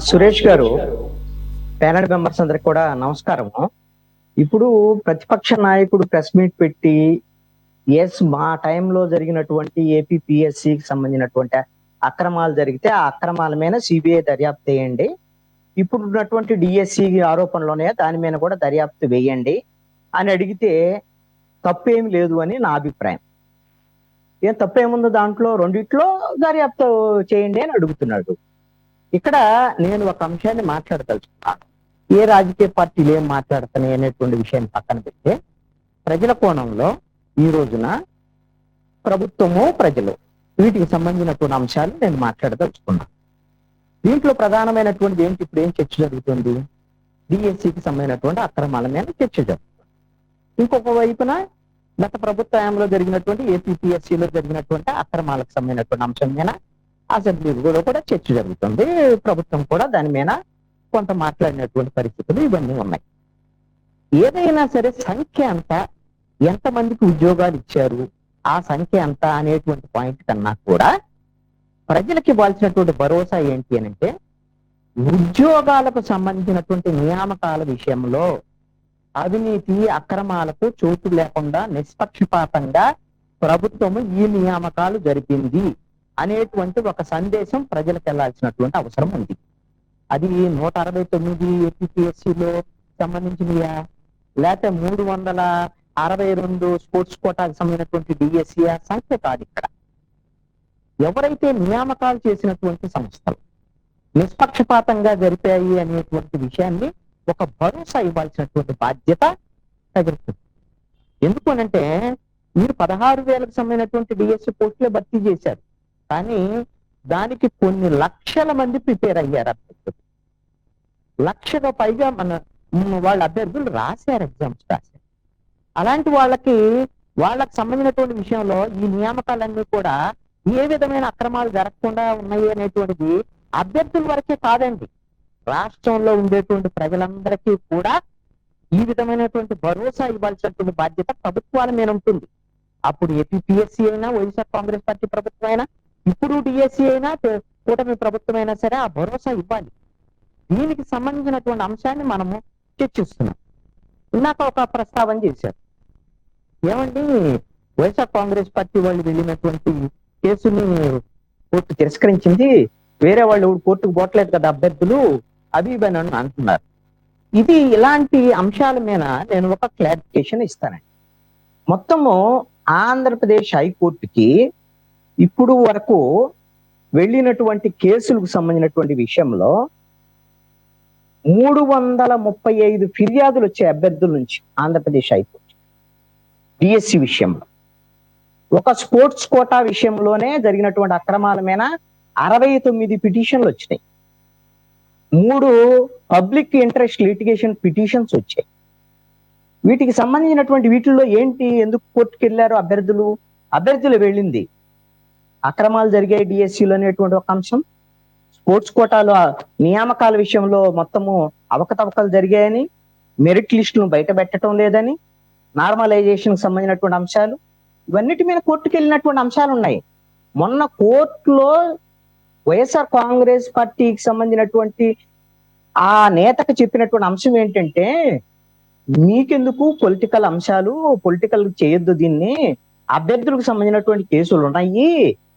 సురేష్ గారు, panel members అందరికి కూడా నమస్కారము. ఇప్పుడు ప్రతిపక్ష నాయకుడు ప్రెస్ మీట్ పెట్టి మా టైంలో జరిగినటువంటి ఏపీపీఎస్సికి సంబంధించినటువంటి అక్రమాలు జరిగితే ఆ అక్రమాల మీద సిబిఐ దర్యాప్తు వేయండి, ఇప్పుడు ఉన్నటువంటి డిఎస్సి ఆరోపణలోనే దాని మీద కూడా దర్యాప్తు వేయండి అని అడిగితే తప్పేమి లేదు అని నా అభిప్రాయం. ఏం తప్పేముందో దాంట్లో, రెండిట్లో దర్యాప్తు చేయండి అని అడుగుతున్నాడు. ఇక్కడ నేను ఒక అంశాన్ని మాట్లాడదలుచుకున్నాను. ఏ రాజకీయ పార్టీలు ఏం మాట్లాడుతున్నాయి అనేటువంటి విషయాన్ని పక్కన పెడితే, ప్రజల కోణంలో ఈ రోజున ప్రభుత్వము ప్రజలు వీటికి సంబంధించినటువంటి అంశాలు నేను మాట్లాడదలుచుకున్నాను. దీంట్లో ప్రధానమైనటువంటి ఏంటి, ఇప్పుడు ఏం చర్చ జరుగుతుంది, డిఎస్సికి సంబంధించినటువంటి అక్రమాల మీద చర్చ జరుగుతుంది. ఇంకొక వైపున గత ప్రభుత్వ హయాంలో జరిగినటువంటి ఏపీపీఎస్సీలో జరిగినటువంటి అక్రమాలకు సంబంధించినటువంటి అంశం మీద అసెంబ్లీలో కూడా చర్చ జరుగుతుంది. ప్రభుత్వం కూడా దాని మీద కొంత మాట్లాడినటువంటి పరిస్థితులు ఇవన్నీ ఉన్నాయి. ఏదైనా సరే సంఖ్య అంత, ఎంతమందికి ఉద్యోగాలు ఇచ్చారు, ఆ సంఖ్య ఎంత అనేటువంటి పాయింట్ కన్నా కూడా ప్రజలకు ఇవ్వాల్సినటువంటి భరోసా ఏంటి అని అంటే, ఉద్యోగాలకు సంబంధించినటువంటి నియామకాల విషయంలో అవినీతి అక్రమాలకు చోటు లేకుండా నిష్పక్షపాతంగా ప్రభుత్వము ఈ నియామకాలు జరిపింది అనేటువంటి ఒక సందేశం ప్రజలకు వెళ్లాల్సినటువంటి అవసరం ఉంది. అది 169 ఏపీపీఎస్సీలో సంబంధించినయా, లేకపోతే 362 స్పోర్ట్స్ కోటాకు సంబంధించినటువంటి డిఎస్సీ సంఖ్య కాదు. ఇక్కడ ఎవరైతే నియామకాలు చేసినటువంటి సంస్థలు నిష్పక్షపాతంగా జరిపాయి అనేటువంటి విషయాన్ని ఒక భరోసా ఇవ్వాల్సినటువంటి బాధ్యత తగులుతుంది. ఎందుకు అనంటే, మీరు 16,000కు సంబంధించినటువంటి డిఎస్సీ పోస్టులే భర్తీ చేశారు, కానీ దానికి కొన్ని లక్షల మంది ప్రిపేర్ అయ్యారు. అభ్యర్థులు లక్షగా పైగా వాళ్ళ అభ్యర్థులు రాశారు, ఎగ్జామ్స్ రాశారు. అలాంటి వాళ్ళకి సంబంధించినటువంటి విషయంలో ఈ నియామకాలన్నీ కూడా ఏ విధమైన అక్రమాలు జరగకుండా ఉన్నాయి అనేటువంటిది అభ్యర్థుల వరకే కాదండి, రాష్ట్రంలో ఉండేటువంటి ప్రజలందరికీ కూడా ఈ విధమైనటువంటి భరోసా ఇవ్వాల్సినటువంటి బాధ్యత ప్రభుత్వాల మీద ఉంటుంది. అప్పుడు ఏపీపీఎస్సీ అయినా, వైఎస్ఆర్ కాంగ్రెస్ పార్టీ ప్రభుత్వం అయినా, ఇప్పుడు డిఎస్సీ అయినా, కూటమి ప్రభుత్వం అయినా సరే ఆ భరోసా ఇవ్వాలి. దీనికి సంబంధించినటువంటి అంశాన్ని మనము చర్చిస్తున్నాం. ఇందాక ఒక ప్రస్తావన చేశారు, ఏమండి వైఎస్ఆర్ కాంగ్రెస్ పార్టీ వాళ్ళు వెళ్ళినటువంటి కేసుని కోర్టు తిరస్కరించింది, వేరే వాళ్ళు కోర్టుకు పోవట్లేదు కదా అభ్యర్థులు, అవి ఇవని అంటున్నారు. ఇది ఇలాంటి అంశాల మీద నేను ఒక క్లారిఫికేషన్ ఇస్తానండి. మొత్తము ఆంధ్రప్రదేశ్ హైకోర్టుకి ఇప్పుడు వరకు వెళ్ళినటువంటి కేసులకు సంబంధించినటువంటి విషయంలో 335 ఫిర్యాదులు వచ్చే అభ్యర్థుల నుంచి ఆంధ్రప్రదేశ్ హైకోర్టు డిఎస్సి విషయంలో. ఒక స్పోర్ట్స్ కోటా విషయంలోనే జరిగినటువంటి అక్రమాల మీద 69 పిటిషన్లు వచ్చినాయి. 3 పబ్లిక్ ఇంట్రెస్ట్ లిటిగేషన్ పిటిషన్స్ వచ్చాయి. వీటికి సంబంధించినటువంటి వీటిల్లో ఏంటి, ఎందుకు కోర్టుకు వెళ్ళారు అభ్యర్థులు వెళ్ళింది అక్రమాలు జరిగాయి డిఎస్సీలో అనేటువంటి ఒక అంశం, స్పోర్ట్స్ కోటాలో నియామకాల విషయంలో మొత్తము అవకతవకలు జరిగాయని, మెరిట్ లిస్టును బయట పెట్టడం లేదని, నార్మలైజేషన్ సంబంధించినటువంటి అంశాలు, ఇవన్నిటి మీద కోర్టుకు వెళ్ళినటువంటి అంశాలు ఉన్నాయి. మొన్న కోర్టులో వైఎస్ఆర్ కాంగ్రెస్ పార్టీకి సంబంధించినటువంటి ఆ నేతకు చెప్పినటువంటి అంశం ఏంటంటే, మీకెందుకు పొలిటికల్ అంశాలు, పొలిటికల్ చేయొద్దు, దీన్ని అభ్యర్థులకు సంబంధించినటువంటి కేసులు ఉన్నాయి,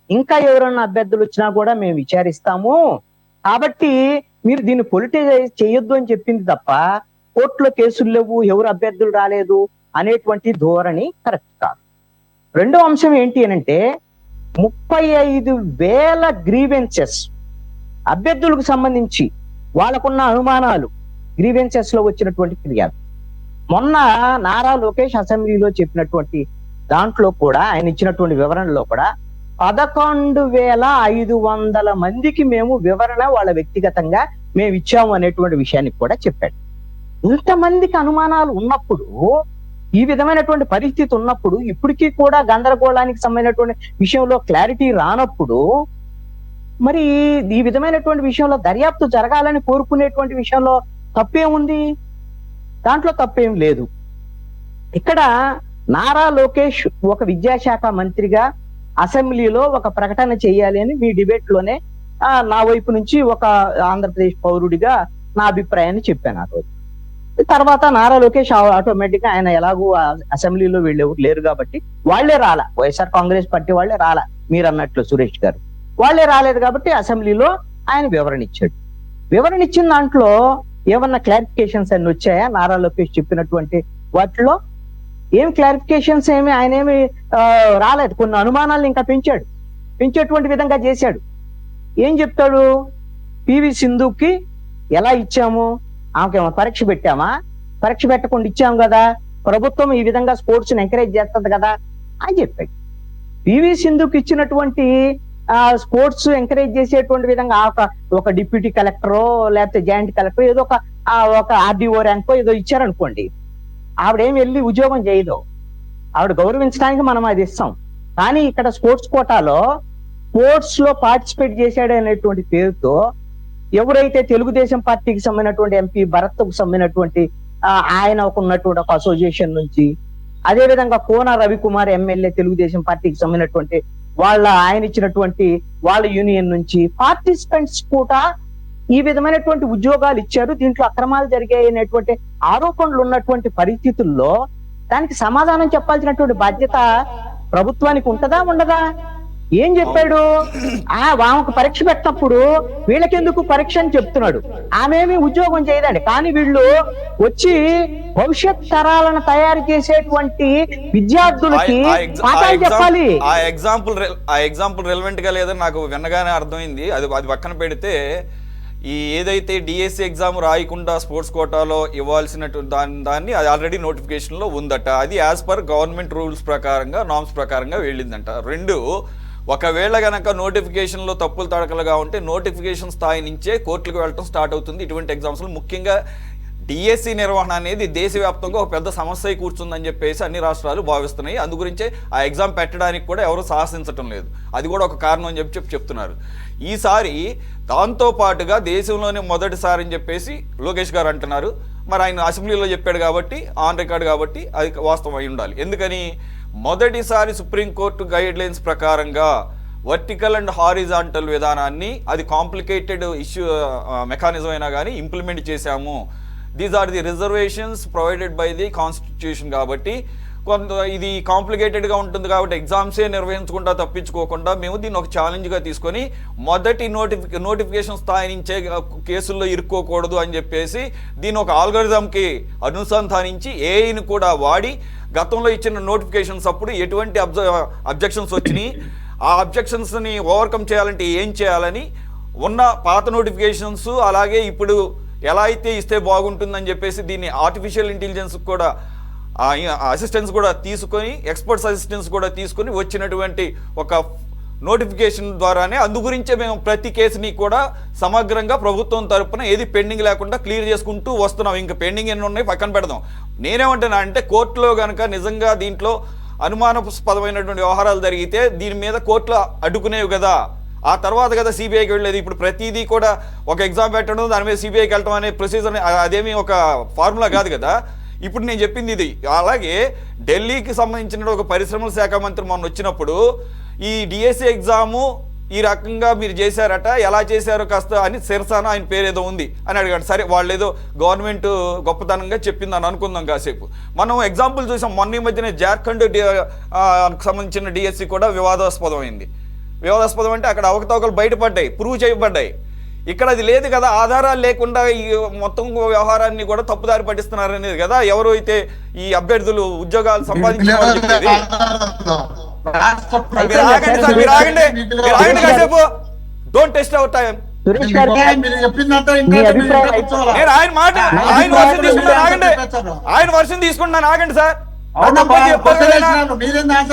ఇంకా ఎవరైనా అభ్యర్థులు వచ్చినా కూడా మేము విచారిస్తాము, కాబట్టి మీరు దీన్ని పొలిటికైజ్ చేయొద్దు అని చెప్పింది తప్ప కోర్టులో కేసులు లేవు, ఎవరు అభ్యర్థులు రాలేదు అనేటువంటి ధోరణి కరెక్ట్ కాదు. రెండో అంశం ఏంటి అనంటే, 35,000 గ్రీవెన్సెస్ అభ్యర్థులకు సంబంధించి వాళ్ళకున్న అనుమానాలు గ్రీవెన్సెస్ లో వచ్చినటువంటి ఫిర్యాదు. మొన్న నారా లోకేష్ అసెంబ్లీలో చెప్పినటువంటి దాంట్లో కూడా, ఆయన ఇచ్చినటువంటి వివరణలో కూడా 11,500 మందికి మేము వివరణ వాళ్ళ వ్యక్తిగతంగా మేము ఇచ్చాము అనేటువంటి విషయాన్ని కూడా చెప్పాడు. ఇంతమందికి అనుమానాలు ఉన్నప్పుడు, ఈ విధమైనటువంటి పరిస్థితి ఉన్నప్పుడు, ఇప్పటికీ కూడా గందరగోళానికి సంబంధించినటువంటి విషయంలో క్లారిటీ రానప్పుడు, మరి ఈ విధమైనటువంటి విషయంలో దర్యాప్తు జరగాలని కోరుకునేటువంటి విషయంలో తప్పేముంది? దాంట్లో తప్పేం లేదు. ఇక్కడ నారా లోకేష్ ఒక విద్యాశాఖ మంత్రిగా అసెంబ్లీలో ఒక ప్రకటన చేయాలి అని మీ డిబేట్ లోనే నా వైపు నుంచి ఒక ఆంధ్రప్రదేశ్ పౌరుడిగా నా అభిప్రాయాన్ని చెప్పాను ఆ రోజు. తర్వాత నారా లోకేష్ ఆటోమేటిక్ గా ఆయన ఎలాగూ అసెంబ్లీలో వీళ్ళెవరు లేరు కాబట్టి వాళ్ళే రాలా, వైఎస్ఆర్ కాంగ్రెస్ పార్టీ వాళ్ళే రాలా, మీరు అన్నట్లు సురేష్ గారు వాళ్ళే రాలేదు కాబట్టి అసెంబ్లీలో ఆయన వివరణ ఇచ్చాడు. వివరణ ఇచ్చిన దాంట్లో ఏమన్నా క్లారిఫికేషన్స్ అన్ని వచ్చాయా? నారా లోకేష్ చెప్పినటువంటి వాటిలో ఏం క్లారిఫికేషన్స్ ఆయన ఏమి రాలేదు. కొన్ని అనుమానాలను ఇంకా పెంచేటువంటి విధంగా చేశాడు. ఏం చెప్తాడు? పివి సింధుకి ఎలా ఇచ్చాము, ఆమెకేమో పరీక్ష పెట్టామా? పరీక్ష పెట్టకుండా ఇచ్చాము కదా, ప్రభుత్వం ఈ విధంగా స్పోర్ట్స్ ని ఎంకరేజ్ చేస్తుంది కదా అని చెప్పాడు. పివి సింధుకి ఇచ్చినటువంటి స్పోర్ట్స్ ఎంకరేజ్ చేసేటువంటి విధంగా ఒక డిప్యూటీ కలెక్టరో లేకపోతే జాయింట్ కలెక్టర్ ఏదో ఒక ఆర్డీఓ ర్యాంకో ఏదో ఇచ్చారనుకోండి, ఆవిడేం వెళ్ళి ఉద్యోగం చేయదు, ఆవిడ గౌరవించడానికి మనం అది ఇస్తాం. కానీ ఇక్కడ స్పోర్ట్స్ కోటాలో స్పోర్ట్స్ లో పార్టిసిపేట్ చేశాడు అనేటువంటి పేరుతో ఎవరైతే తెలుగుదేశం పార్టీకి సంబంధించినటువంటి ఎంపీ భరత్కు సంబంధించినటువంటి ఆయన ఉన్నటువంటి ఒక అసోసియేషన్ నుంచి, అదే విధంగా కోన రవికుమార్ ఎమ్మెల్యే తెలుగుదేశం పార్టీకి సంబంధించినటువంటి ఆయన ఇచ్చినటువంటి వాళ్ళ యూనియన్ నుంచి పార్టిసిపెంట్స్ కూడా ఈ విధమైనటువంటి ఉద్యోగాలు ఇచ్చారు, దీంట్లో అక్రమాలు జరిగాయి అనేటువంటి ఆరోపణలు ఉన్నటువంటి పరిస్థితుల్లో దానికి సమాధానం చెప్పాల్సినటువంటి బాధ్యత ప్రభుత్వానికి ఉంటదా ఉండదా? ఏం చెప్పాడు? ఆమెకు పరీక్ష పెట్టినప్పుడు వీళ్ళకెందుకు పరీక్ష అని చెప్తున్నాడు, ఆమెమి ఉద్యోగం చేయదండి. కానీ వీళ్ళు వచ్చి భవిష్యత్ తరాలను తయారు చేసేటువంటి విద్యార్థులకి పాఠాలు చెప్పాలి. ఆ ఎగ్జాంపుల్ రెలవెంట్ గా లేదని నాకు విన్నగానే అర్థమైంది. అది పక్కన పెడితే ఏదైతే డిఎస్సి ఎగ్జామ్ రాయకుండా స్పోర్ట్స్ కోటాలో ఇవ్వాల్సినట్టు దాన్ని అది ఆల్రెడీ నోటిఫికేషన్లో ఉందట. అది యాజ్ పర్ గవర్నమెంట్ రూల్స్ ప్రకారంగా నామ్స్ ప్రకారంగా వెళ్ళిందంట. రెండు, ఒకవేళ గనక నోటిఫికేషన్లో తప్పులు తడకలుగా ఉంటే నోటిఫికేషన్ స్థాయి నుంచే కోర్టులకు వెళ్ళడం స్టార్ట్ అవుతుంది. ఇటువంటి ఎగ్జామ్స్లో ముఖ్యంగా డిఎస్సి నిర్వహణ అనేది దేశవ్యాప్తంగా ఒక పెద్ద సమస్య కూర్చుందని చెప్పేసి అన్ని రాష్ట్రాలు భావిస్తున్నాయి. అందుగురించే ఆ ఎగ్జామ్ పెట్టడానికి కూడా ఎవరు సాహసించటం లేదు. అది కూడా ఒక కారణం అని చెప్తున్నారు. ఈసారి దాంతో పాటుగా దేశంలోనే మొదటిసారి అని చెప్పేసి లోకేష్ గారు అంటున్నారు. మరి ఆయన అసెంబ్లీలో చెప్పాడు కాబట్టి ఆన్ రికార్డ్ కాబట్టి అది వాస్తవం అయి ఉండాలి. ఎందుకని? మొదటిసారి సుప్రీంకోర్టు గైడ్ లైన్స్ ప్రకారంగా వర్టికల్ అండ్ హారిజాంటల్ విధానాన్ని, అది కాంప్లికేటెడ్ ఇష్యూ మెకానిజం అయినా కానీ ఇంప్లిమెంట్ చేశాము. These are the reservations provided by the constitution. కాబట్టి కొంత ఇది కాంప్లికేటెడ్గా ఉంటుంది కాబట్టి ఎగ్జామ్సే నిర్వహించకుండా తప్పించుకోకుండా మేము దీన్ని ఒక ఛాలెంజ్గా తీసుకొని మొదటి నోటిఫికేషన్ స్థాయి నుంచే కేసుల్లో ఇరుక్కోకూడదు అని చెప్పేసి దీన్ని ఒక ఆల్గరిథంకి అనుసంధానించి ఏఐని కూడా వాడి గతంలో ఇచ్చిన నోటిఫికేషన్స్ అప్పుడు ఎటువంటి అబ్జెక్షన్స్ వచ్చినాయి, ఆ అబ్జెక్షన్స్ని ఓవర్కమ్ చేయాలంటే ఏం చేయాలని ఉన్న పాత నోటిఫికేషన్స్ అలాగే ఇప్పుడు ఎలా అయితే ఇస్తే బాగుంటుందని చెప్పేసి దీన్ని ఆర్టిఫిషియల్ ఇంటెలిజెన్స్ కూడా అసిస్టెన్స్ కూడా తీసుకొని, ఎక్స్పర్ట్స్ అసిస్టెన్స్ కూడా తీసుకొని వచ్చినటువంటి ఒక నోటిఫికేషన్ ద్వారానే అందుగురించే మేము ప్రతి కేసుని కూడా సమగ్రంగా ప్రభుత్వం తరపున ఏది పెండింగ్ లేకుండా క్లియర్ చేసుకుంటూ వస్తున్నాం. ఇంకా పెండింగ్ ఎన్ని ఉన్నాయి పక్కన పెడదాం. నేనేమంటున్నా అంటే కోర్టులో కనుక నిజంగా దీంట్లో అనుమానాస్పదమైనటువంటి వ్యవహారాలు జరిగితే దీని మీద కోర్టులో అడ్డుకునేవి కదా, ఆ తర్వాత కదా సిబిఐకి వెళ్ళేది. ఇప్పుడు ప్రతిదీ కూడా ఒక ఎగ్జామ్ పెట్టడం దాని మీద సిబిఐకి వెళ్ళడం అనే ప్రొసీజర్ అదేమీ ఒక ఫార్ములా కాదు కదా. ఇప్పుడు నేను చెప్పింది ఇది. అలాగే ఢిల్లీకి సంబంధించిన ఒక పరిశ్రమల శాఖ మంత్రి మొన్న వచ్చినప్పుడు ఈ డిఎస్సి ఎగ్జాము ఈ రకంగా మీరు చేశారట, ఎలా చేశారో కాస్త అని సిరసాన ఆయన పేరేదో ఉంది అని అడిగాడు. సరే, వాళ్ళు ఏదో గవర్నమెంట్ గొప్పతనంగా చెప్పిందని అనుకుందాం కాసేపు. మనం ఎగ్జాంపుల్ చూసాం, మొన్న ఈ మధ్యనే జార్ఖండ్ సంబంధించిన డిఎస్సి కూడా వివాదాస్పదమైంది. వివాదాస్పదం అంటే అక్కడ అవకతవకలు బయటపడ్డాయి, ప్రూవ్ చేయబడ్డాయి. ఇక్కడ అది లేదు కదా, ఆధారాలు లేకుండా ఈ మొత్తం వ్యవహారాన్ని కూడా తప్పుదారి పట్టిస్తున్నారు అనేది కదా ఎవరు అయితే ఈ అభ్యర్థులు ఉద్యోగాలు సంపాదించారని చెప్పేది. Don't test our time. ఆయన వర్షం తీసుకుంటున్నాను, ఆగండి సార్.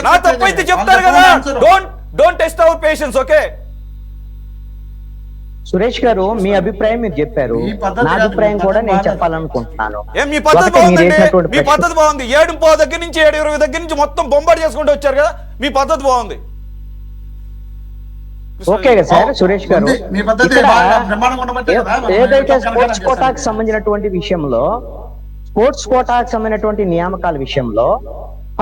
నా తప్పైతే చెప్తారు కదా. Don't test our patience. Okay Suresh గారు, మీ అభిప్రాయం మీరు చెప్పారు, నా అభిప్రాయం కూడా నేను చెప్పాలనుకుంటున్నాను. మీ పద్ధతి బాగుందండి, మీ పద్ధతి బాగుంది. 7:30 దగ్గర నుంచి 7:20 దగ్గర నుంచి మొత్తం బొంబాటు చేసుకుంటూ వచ్చారు కదా, మీ పద్ధతి బాగుంది. Okay sir. సురేష్ గారు, ఏదైతే స్పోర్ట్స్ కోటాకు సంబంధించినటువంటి విషయంలో, స్పోర్ట్స్ కోటాకు సంబంధించినటువంటి నియామకాల విషయంలో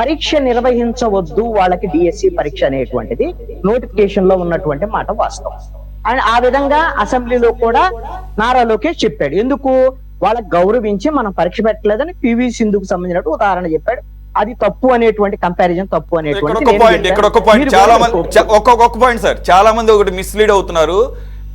పరీక్ష నిర్వహించవద్దు వాళ్ళకి డిఎస్సి పరీక్ష అనేటువంటిది నోటిఫికేషన్ లో ఉన్నటువంటి మాట వాస్తవం. అండ్ ఆ విధంగా అసెంబ్లీలో కూడా నారా లోకేష్ చెప్పాడు. ఎందుకు? వాళ్ళకి గౌరవించి మనం పరీక్ష పెట్టలేదని పివి సింధుకు సంబంధించినట్టు ఉదాహరణ చెప్పాడు. అది తప్పు అనేటువంటి కంపారిజన్ తప్పు అనేటువంటి ఇక్కడ ఒక పాయింట్ చాలా మంది ఒక్కొక్క పాయింట్ సార్, చాలా మంది ఒకటి మిస్లీడ్ అవుతున్నారు.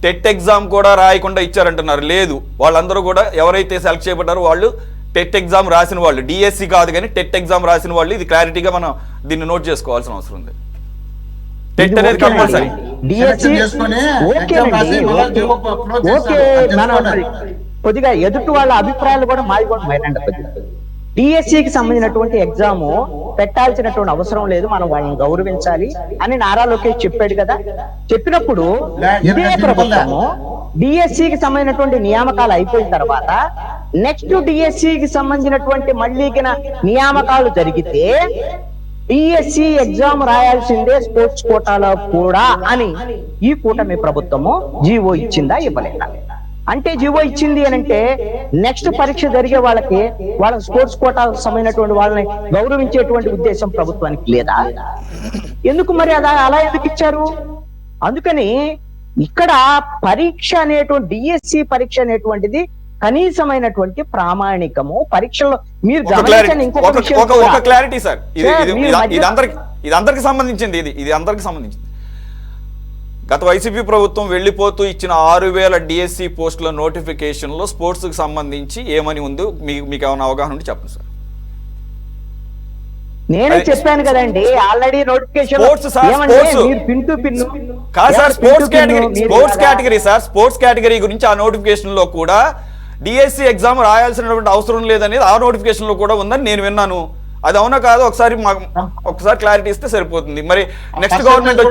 టెట్ ఎగ్జామ్ కూడా రాయకుండా ఇచ్చారంటున్నారు. లేదు, వాళ్ళందరూ కూడా ఎవరైతే సెలెక్ట్ చేయబడ్డారో వాళ్ళు టెట్ ఎగ్జామ్ రాసిన వాళ్ళు, డిఎస్సి కాదు కానీ టెట్ ఎగ్జామ్ రాసిన వాళ్ళు. ఇది క్లారిటీగా మనం దీన్ని నోట్ చేసుకోవాల్సిన అవసరం ఉంది. టెట్ అనేది కంపల్సరీ. కొద్దిగా ఎదుటి వాళ్ళ అభిప్రాయాలు కూడా మాది కూడా మైనండి. కొద్దిగా డిఎస్సికి సంబంధించినటువంటి ఎగ్జామ్ పెట్టాల్సినటువంటి అవసరం లేదు, మనం వాళ్ళని గౌరవించాలి అని నారా లోకేష్ చెప్పాడు కదా. చెప్పినప్పుడు ఇదే ప్రభుత్వము డిఎస్సికి సంబంధించినటువంటి నియామకాలు అయిపోయిన తర్వాత నెక్స్ట్ డిఎస్సికి సంబంధించినటువంటి మళ్ళీగిన నియామకాలు జరిగితే డిఎస్సి ఎగ్జామ్ రాయాల్సిందే స్పోర్ట్స్ కోటాలో కూడా అని ఈ కూటమి ప్రభుత్వము జీవో ఇచ్చిందా, ఇవ్వలేదా? అంటే జీవో ఇచ్చింది అని అంటే నెక్స్ట్ పరీక్ష జరిగే వాళ్ళకి వాళ్ళ స్పోర్ట్స్ కోటాకు సంబంధించినటువంటి వాళ్ళని గౌరవించేటువంటి ఉద్దేశం ప్రభుత్వానికి లేదా? ఎందుకు మరి అలా ఎందుకు ఇచ్చారు? అందుకని ఇక్కడ పరీక్ష అనేటువంటి డిఎస్సి పరీక్ష అనేటువంటిది కనీసమైనటువంటి ప్రామాణికము పరీక్షలో మీరు గమనించండి. ఒక క్లారిటీ సార్, ఇది అందరికి సంబంధించింది. ఇది అందరికి సంబంధించింది. గత వైసీపీ ప్రభుత్వం వెళ్ళిపోతూ ఇచ్చిన 6,000 డిఎస్సి పోస్టుల నోటిఫికేషన్లో స్పోర్ట్స్కి సంబంధించి ఏమని ఉందో మీకు ఏమైనా అవగాహన ఉంటే చెప్పండి సార్. నేనే చెప్పాను కదండి ఆల్రెడీ నోటిఫికేషన్ కాదు సార్, స్పోర్ట్స్ కేటగిరీ గురించి ఆ నోటిఫికేషన్ లో కూడా డిఎస్సి ఎగ్జామ్ రాయాల్సినటువంటి అవసరం లేదనేది ఆ నోటిఫికేషన్ లో కూడా ఉందని నేను విన్నాను. అది అవునా కాదు ఒకసారి క్లారిటీ ఇస్తే సరిపోతుంది. మరి నెక్స్ట్ గవర్నమెంట్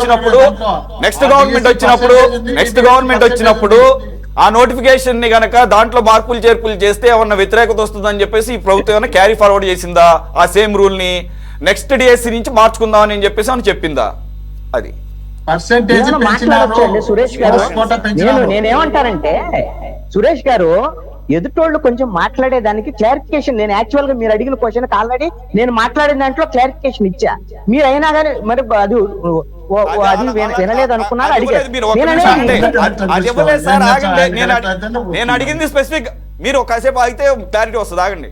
వచ్చినప్పుడు ఆ నోటిఫికేషన్ ని గనక దాంట్లో మార్పులు చేర్పులు చేస్తే ఏమన్నా వ్యతిరేకత వస్తుందని చెప్పేసి ఈ ప్రభుత్వం ఏమైనా క్యారీ ఫార్వర్డ్ చేసిందా ఆ సేమ్ రూల్ ని? నెక్స్ట్ డిఎస్సి నుంచి మార్చుకుందామని అని చెప్పేసి అని చెప్పిందా? అది మాట్లాడొచ్చండి సురేష్ గారు. నేనేమంటానంటే సురేష్ గారు ఎదుటోళ్ళు కొంచెం మాట్లాడేదానికి క్లారిఫికేషన్, నేను యాక్చువల్ గా మీరు అడిగిన క్వశ్చన్ ఆల్రెడీ నేను మాట్లాడిన దాంట్లో క్లారిఫికేషన్ ఇచ్చా. మీరు అయినా కానీ మరి అది వినలేదు అనుకున్నారు, అడిగారు. నేను అడిగింది స్పెసిఫిక్, మీరు కాసేపు ఆగితే క్లారిటీ వస్తుంది. ఆగండి,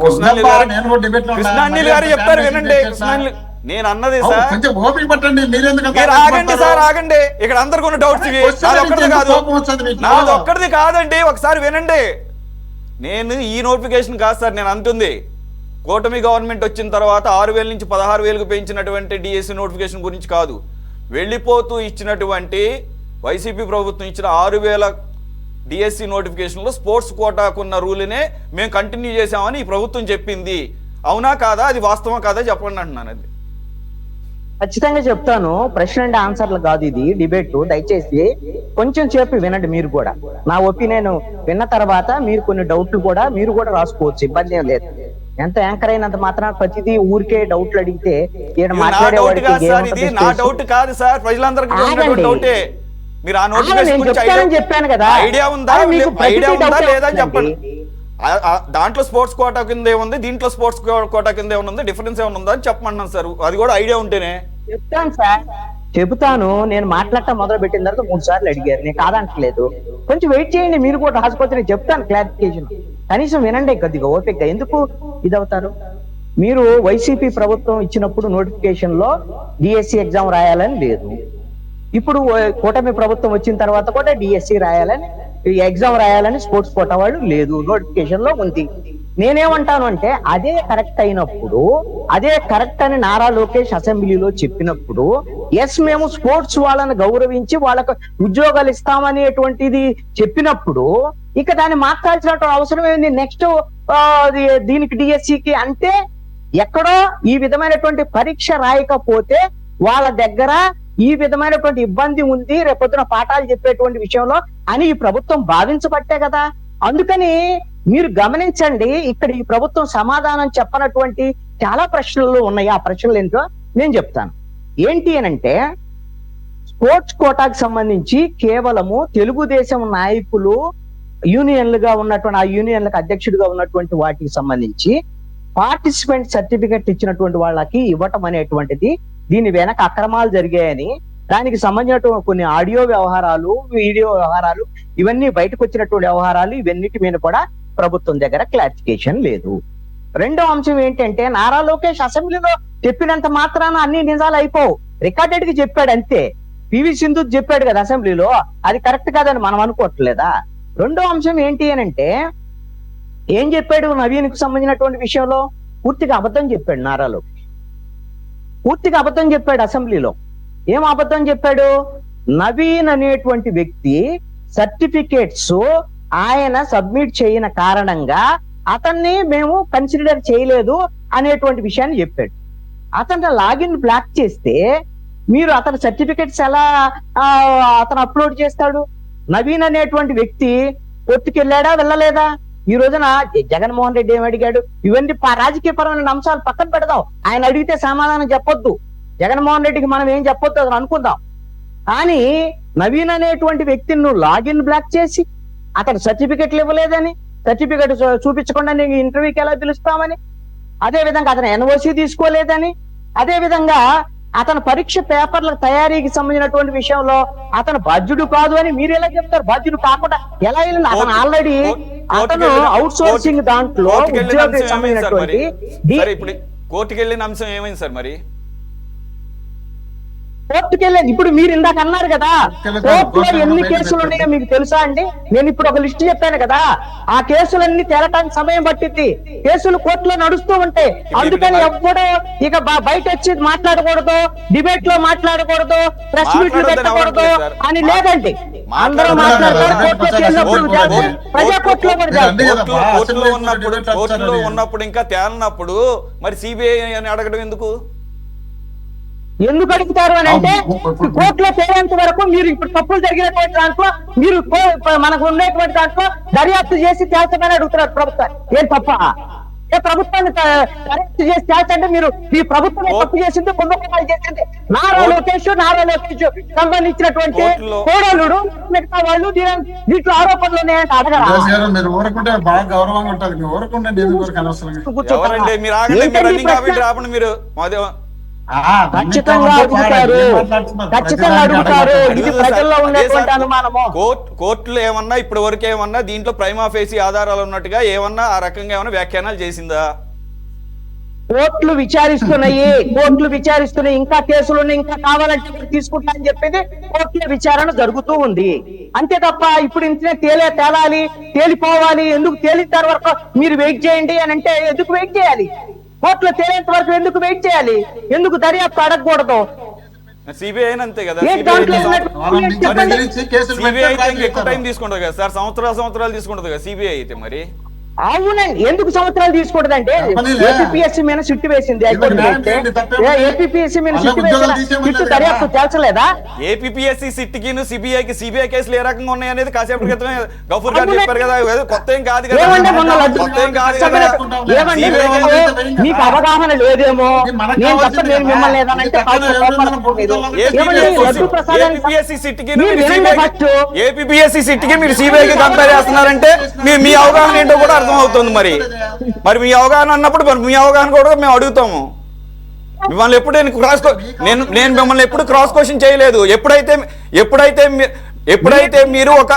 కృష్ణానిల్ గారు చెప్తారు వినండి. నేను అన్నది సార్, ఆగండి సార్ ఆగండి. ఇక్కడ అందరికి ఉన్న డౌట్స్ ఇవి నాదొక్కడిది కాదండి, ఒకసారి వినండి. నేను ఈ నోటిఫికేషన్ కాదు సార్ నేను అంటుంది. కూటమి గవర్నమెంట్ వచ్చిన తర్వాత 6,000 నుంచి 16,000కు పెంచినటువంటి డిఎస్సి నోటిఫికేషన్ గురించి కాదు. వెళ్ళిపోతూ ఇచ్చినటువంటి వైసీపీ ప్రభుత్వం ఇచ్చిన 6,000 డిఎస్సి నోటిఫికేషన్లో స్పోర్ట్స్ కోటాకున్న రూల్నే మేము కంటిన్యూ చేసామని ఈ ప్రభుత్వం చెప్పింది. అవునా కాదా? అది వాస్తవం కాదా చెప్పండి అంటున్నాను. అది ఖచ్చితంగా చెప్తాను. ప్రశ్న అండ్ ఆన్సర్లు కాదు ఇది డిబేట్. దయచేసి కొంచెం సేపు వినండి. మీరు కూడా నా ఒపీనియన్ విన్న తర్వాత మీరు కొన్ని డౌట్లు కూడా మీరు కూడా రాసుకోవచ్చు, ఇబ్బంది ఏం లేదు. ఎంత యాంకర్ అయినంత మాత్రం ప్రతిదీ ఊరికే డౌట్లు అడిగితే మాట్లాడేవాడికి నా డౌట్ కాదు సార్, ప్రజలందరికీ మీరు ఆ నోటిఫికేషన్ చెప్పాను కదా, ఐడియా ఉందా లేదా చెప్పండి. దాంట్లో స్పోర్ట్స్ కోటా కింద ఏముంది, దీంట్లో స్పోర్ట్స్ కోటా కింద ఏముంది, డిఫరెన్స్ ఏమైనా ఉందా అని చెప్పమన్నాను సార్. అది కూడా ఐడియా ఉంటేనే చెప్తాను సార్, చెబుతాను. నేను మాట్లాడటం మొదలు పెట్టిన తర్వాత 3 సార్లు అడిగారు, నేను కాదంటలేదు. కొంచెం వెయిట్ చేయండి, మీరు కూడా రాసుకోవచ్చు. నేను చెప్తాను క్లారిఫికేషన్, కనీసం వినండి కొద్దిగా ఓపికగా. ఎందుకు ఇదవుతారు? మీరు వైసీపీ ప్రభుత్వం ఇచ్చినప్పుడు నోటిఫికేషన్ లో డిఎస్సి ఎగ్జామ్ రాయాలని లేదు. ఇప్పుడు కూటమి ప్రభుత్వం వచ్చిన తర్వాత కూడా డిఎస్సి రాయాలని ఎగ్జామ్ రాయాలని స్పోర్ట్స్ కోటా వాళ్ళు లేదు, నోటిఫికేషన్ లో ఉంది. నేనేమంటాను అంటే అదే కరెక్ట్ అయినప్పుడు, అదే కరెక్ట్ అని నారా లోకేష్ అసెంబ్లీలో చెప్పినప్పుడు ఎస్ మేము స్పోర్ట్స్ వాళ్ళని గౌరవించి వాళ్ళకు ఉద్యోగాలు ఇస్తామనేటువంటిది చెప్పినప్పుడు ఇక దాన్ని మార్చాల్సిన అవసరం ఏంది? నెక్స్ట్ దీనికి డిఎస్సికి అంటే ఎక్కడో ఈ విధమైనటువంటి పరీక్ష రాయకపోతే వాళ్ళ దగ్గర ఈ విధమైనటువంటి ఇబ్బంది ఉంది రేపొద్దున పాఠాలు చెప్పేటువంటి విషయంలో అని ఈ ప్రభుత్వం భావించబట్టే కదా. అందుకని మీరు గమనించండి, ఇక్కడ ఈ ప్రభుత్వం సమాధానం చెప్పనటువంటి చాలా ప్రశ్నలు ఉన్నాయి. ఆ ప్రశ్నలు ఏంటో నేను చెప్తాను. ఏంటి అనంటే స్పోర్ట్స్ కోటాకు సంబంధించి కేవలము తెలుగుదేశం నాయకులు యూనియన్లుగా ఉన్నటువంటి ఆ యూనియన్లకు అధ్యక్షుడిగా ఉన్నటువంటి వాటికి సంబంధించి పార్టిసిపెంట్ సర్టిఫికెట్ ఇచ్చినటువంటి వాళ్ళకి ఇవ్వటం అనేటువంటిది దీని వెనక అక్రమాలు జరిగాయని దానికి సంబంధించినటువంటి కొన్ని ఆడియో వ్యవహారాలు, వీడియో వ్యవహారాలు, ఇవన్నీ బయటకు వచ్చినటువంటి వ్యవహారాలు, ఇవన్నిటి మీద కూడా ప్రభుత్వం దగ్గర క్లారిఫికేషన్ లేదు. రెండో అంశం ఏంటంటే, నారా లోకేష్ అసెంబ్లీలో చెప్పినంత మాత్రాన అన్ని నిజాలు అయిపోవు. రికార్డెడ్ గా చెప్పాడు అంతే. పివి సింధు చెప్పాడు కదా అసెంబ్లీలో, అది కరెక్ట్ కాదని మనం అనుకోవట్లేదా? రెండో అంశం ఏంటి అని అంటే, ఏం చెప్పాడు నవీన్ కు సంబంధించినటువంటి విషయంలో? పూర్తిగా అబద్ధం చెప్పాడు నారా లోకేష్. పూర్తిగా అబద్ధం చెప్పాడు అసెంబ్లీలో. ఏం అబద్ధం చెప్పాడు? నవీన్ అనేటువంటి వ్యక్తి సర్టిఫికేట్స్ ఆయన సబ్మిట్ చేయని కారణంగా అతన్ని మేము కన్సిడర్ చేయలేదు అనేటువంటి విషయాన్ని చెప్పాడు. అతను లాగిన్ బ్లాక్ చేస్తే మీరు అతని సర్టిఫికెట్స్ ఎలా అతను అప్లోడ్ చేస్తాడు? నవీన్ అనేటువంటి వ్యక్తి కోర్టుకు వెళ్ళాడా వెళ్ళలేదా? ఈ రోజున జగన్మోహన్ రెడ్డి ఏమి అడిగాడు? ఇవన్నీ రాజకీయపరమైన అంశాలు పక్కన పెడదాం. ఆయన అడిగితే సమాధానం చెప్పొద్దు. జగన్మోహన్ రెడ్డికి మనం ఏం చెప్పొద్దు అని అనుకుందాం. కానీ నవీన్ అనేటువంటి వ్యక్తిని నువ్వు లాగిన్ బ్లాక్ చేసి అతను సర్టిఫికెట్లు ఇవ్వలేదని, సర్టిఫికెట్ చూపించకుండా నీకు ఇంటర్వ్యూకి ఎలా పిలుస్తామని, అదే విధంగా అతను ఎన్ఓసి తీసుకోలేదని, అదే విధంగా అతను పరీక్ష పేపర్ల తయారీకి సంబంధించినటువంటి విషయంలో అతను బాధ్యుడు కాదు అని మీరు ఎలా చెప్తారు? బాధ్యుడు కాకుండా ఎలా వెళ్ళింది? అతను ఆల్రెడీ అతను అవుట్ సోర్సింగ్ దాంట్లో ఉద్యోగికి సంబంధించినటువంటి కోర్టుకి వెళ్ళిన అంశం ఏమైంది సార్? మరి కోర్టుకి వెళ్ళేది ఇప్పుడు మీరు ఇందాక అన్నారు కదా, కోర్టులో ఎన్ని కేసులు ఉన్నాయో మీకు తెలుసా అండి? నేను ఇప్పుడు ఒక లిస్ట్ చెప్పాను కదా, ఆ కేసులన్నీ తేలటానికి సమయం పట్టింది. కేసులు కోర్టులో నడుస్తూ ఉంటాయి. అందుకని ఎప్పుడూ ఇక బయట వచ్చి మాట్లాడకూడదు, డిబేట్ లో మాట్లాడకూడదు, ప్రెస్ మీట్లు పెట్టకూడదు అని లేదండి. అందరూ మాట్లాడతారు. కోర్టులో చేసినప్పుడు ప్రజా కోర్టులో కోర్టులో ఉన్నప్పుడు ఇంకా తేలనప్పుడు మరి సిబిఐ అని అడగడం ఎందుకు? ఎందుకు అడుగుతారు అని అంటే, కోర్టులో తేలేంత వరకు మీరు ఇప్పుడు తప్పులు జరిగినటువంటి దాంట్లో మీరు మనకు ఉండేటువంటి దాంట్లో దర్యాప్తు చేసి తేల్చమని అడుగుతున్నారు ప్రభుత్వం. ఏం తప్ప? ఏ ప్రభుత్వాన్ని దర్యాప్తు చేసి తేల్చంటే మీరు ఈ ప్రభుత్వం తప్పు చేసింది, కుంభకోణాలు చేసింది నారా లోకేష్ సంబంధించినటువంటి కోడలుడు, మిగతా వాళ్ళు దీంట్లో ఆరోపణలు ఉన్నాయంటే అడగరా? ఖచ్చితంగా అడుగుతారు, ఖచ్చితంగా అడుగుతారు. ఇది ప్రజల్లో ఉండేటువంటి అనుమానము. కోర్టులు ఏమన్నా ఇప్పటి వరకు ఏమన్నా దీంట్లో ప్రైమా ఫేసి ఆధారాలు ఉన్నట్టుగా ఏమన్నా ఆ రకంగా ఏమన్నా వ్యాఖ్యానాలు చేసిందా? కోర్టులు విచారిస్తున్నాయి. ఇంకా కేసులు ఉన్నాయి, ఇంకా కావాలంటే తీసుకుంటా అని చెప్పేది కోర్టుల విచారణ జరుగుతూ ఉంది. అంతే తప్ప ఇప్పుడు ఇంటనే తేలాలి, తేలిపోవాలి, ఎందుకు తేలిన తర్వాత మీరు వెయిట్ చేయండి అని అంటే ఎందుకు వెయిట్ చేయాలి? కోర్టులో తేలేంత వరకు ఎందుకు వెయిట్ చేయాలి? ఎందుకు దర్యాప్తు అడగకూడదు? సిబిఐ అంతే కదా, సిబిఐ ఎక్కువ టైం తీసుకుంటది కదా సార్, సంవత్సరాలు తీసుకుంటది కదా సిబిఐ అయితే. మరి అవునండి, ఎందుకు సంవత్సరాలు తీసుకుంటది అంటే ఏపీఎస్సీ మీద సిట్టు వేసింది. ఏపీఎస్సీ మీద సిట్టు దర్యాప్తు చేర్చలేదా? ఏపీఎస్సీ సిట్కి సిబిఐకి సిబిఐ కేసులు ఏ రకంగా ఉన్నాయి అనేది కాసేపటి క్రితమే గఫూర్ గారు చెప్పారు కదా. కొత్త ఏం కాదు కదా, మీకు అవగాహన లేదేమో. నేను తప్ప నేను మిమ్మల్ని ఏదనంటే ఏపీఎస్సీ సిట్కి మీరు సిబిఐకి కంపేర్ చేస్తున్నారంటే మీ అవగాహన ఏంటో కూడా అర్థం అవుతుంది. మరి మీ అవగాహన అన్నప్పుడు మీ అవగాహన కూడా మేము అడుగుతాము. మిమ్మల్ని ఎప్పుడు నేను మిమ్మల్ని ఎప్పుడు క్రాస్ క్వశ్చన్ చేయలేదు. ఎప్పుడైతే మీరు ఒక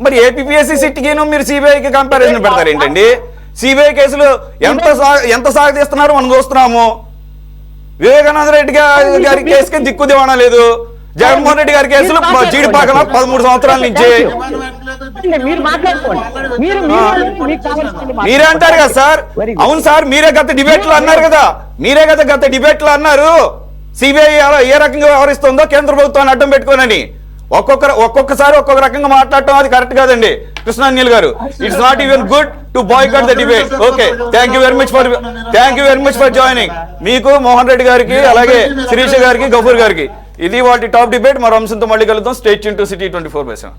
మరి ఏపీఎస్సీ సిట్కిను మీరు సిబిఐకి కంపారిజన్ పెడతారు ఏంటండి? సిబిఐ కేసులు ఎంత సాగదీస్తున్నారో మనం చూస్తున్నాము. వివేకానంద రెడ్డి గారి కేసుకి దిక్కు దివాణా లేదు. జగన్మోహన్ రెడ్డి గారి కేసులు జీడిపాకల 13 సంవత్సరాల నుంచి. మీరే అంటారు కదా సార్. అవును సార్, మీరే గత డిబేట్లు అన్నారు కదా, గత డిబేట్లు అన్నారు సిబిఐ ఏ రకంగా వ్యవహరిస్తుందో కేంద్ర ప్రభుత్వాన్ని అడ్డం పెట్టుకోనని. ఒక్కొక్కసారి ఒక్కొక్క రకంగా మాట్లాడటం అది కరెక్ట్ కాదండి కృష్ణానిల్ గారు. It's not even good to boycott the debate. Okay, thank you very much for joining. మీకు, మోహన్ రెడ్డి గారికి, అలాగే శిరీష గారికి, గఫూర్ గారికి. ఇది వాటి టాప్ డిబేట్. మరో అంశంతో మళ్ళీ కలుద్దాం. Stay tune to city 24/7.